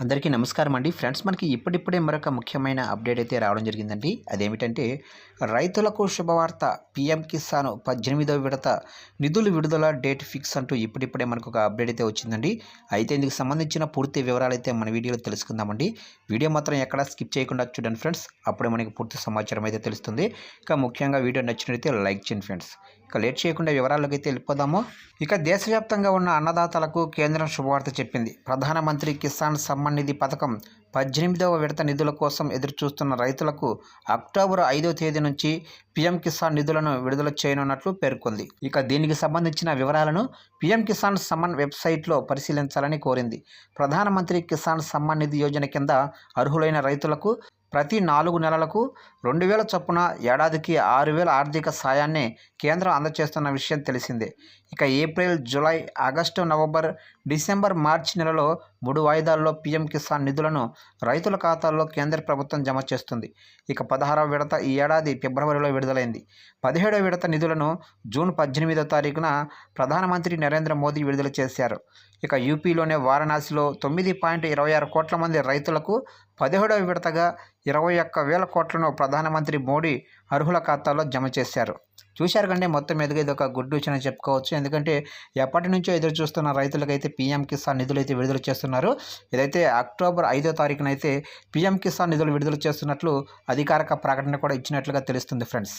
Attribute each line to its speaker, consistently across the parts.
Speaker 1: అందరికీ నమస్కారం అండి. ఫ్రెండ్స్, మనకి ఇప్పుడిప్పుడే మరొక ముఖ్యమైన అప్డేట్ అయితే రావడం జరిగిందండి. అదేమిటంటే రైతులకు శుభవార్త, పీఎం కిసాన్ 18వ విడత నిధులు విడుదల డేట్ ఫిక్స్ అంటూ ఇప్పుడిప్పుడే మనకు ఒక అప్డేట్ అయితే వచ్చిందండి. అయితే ఇందుకు సంబంధించిన పూర్తి వివరాలు అయితే మన వీడియోలో తెలుసుకుందామండి. వీడియో మాత్రం ఎక్కడా స్కిప్ చేయకుండా చూడండి ఫ్రెండ్స్. అప్పుడే మనకి పూర్తి సమాచారం అయితే తెలుస్తుంది. ఇక ముఖ్యంగా వీడియో నచ్చినట్లయితే లైక్ చేయండి ఫ్రెండ్స్. ఇక లేట్ చేయకుండా వివరాల్లోకి అయితే వెళ్ళిపోదాము. ఇక దేశవ్యాప్తంగా ఉన్న అన్నదాతలకు కేంద్రం శుభవార్త చెప్పింది. ప్రధానమంత్రి కిసాన్ సమ్మాన్ నిధి పథకం 18వ విడత నిధుల కోసం ఎదురుచూస్తున్న రైతులకు అక్టోబర్ 5వ తేదీ నుంచి పీఎం కిసాన్ నిధులను విడుదల చేయనున్నట్లు పేర్కొంది. ఇక దీనికి సంబంధించిన వివరాలను పీఎం కిసాన్ సమ్మాన్ వెబ్సైట్లో పరిశీలించాలని కోరింది. ప్రధానమంత్రి కిసాన్ సమ్మాన్ నిధి యోజన కింద అర్హులైన రైతులకు ప్రతి 4 నెలలకు 2,000 చొప్పున ఏడాదికి 6,000 ఆర్థిక సాయాన్ని కేంద్రం అందజేస్తున్న విషయం తెలిసిందే. ఇక April, July, August, November, December, March నెలలో 3 వాయిదాల్లో పీఎం కిసాన్ నిధులను రైతుల ఖాతాల్లో కేంద్ర ప్రభుత్వం జమ చేస్తుంది. ఇక 16వ విడత ఈ ఏడాది ఫిబ్రవరిలో విడుదలైంది. 17వ విడత నిధులను జూన్ 18వ తారీఖున ప్రధానమంత్రి నరేంద్ర మోదీ విడుదల చేశారు. ఇక యూపీలోనే వారణాసిలో 9.26 కోట్ల మంది రైతులకు 17వ విడతగా 21,000 కోట్లను ప్రధానమంత్రి మోడీ అర్హుల ఖాతాలో జమ చేశారు. చూశారు కంటే మొత్తం మీదుగా ఇది ఒక గుడ్ న్యూస్ అని చెప్పుకోవచ్చు. ఎందుకంటే ఎప్పటి నుంచో ఎదురు చూస్తున్న రైతులకైతే పీఎం కిసాన్ నిధులు అయితే విడుదల చేస్తున్నారు. ఇదైతే అక్టోబర్ 5వ తారీఖున అయితే పీఎం కిసాన్ నిధులు విడుదల చేస్తున్నట్లు అధికారిక ప్రకటన కూడా ఇచ్చినట్లుగా తెలుస్తుంది ఫ్రెండ్స్.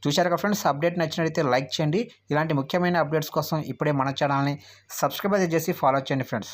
Speaker 1: చూశారు కదా ఫ్రెండ్స్, అప్డేట్ నచ్చినట్లయితే లైక్ చేయండి. ఇలాంటి ముఖ్యమైన అప్డేట్స్ కోసం ఇప్పుడే మన ఛానల్ని సబ్స్క్రైబ్ అయితే చేసి ఫాలో చేయండి ఫ్రెండ్స్.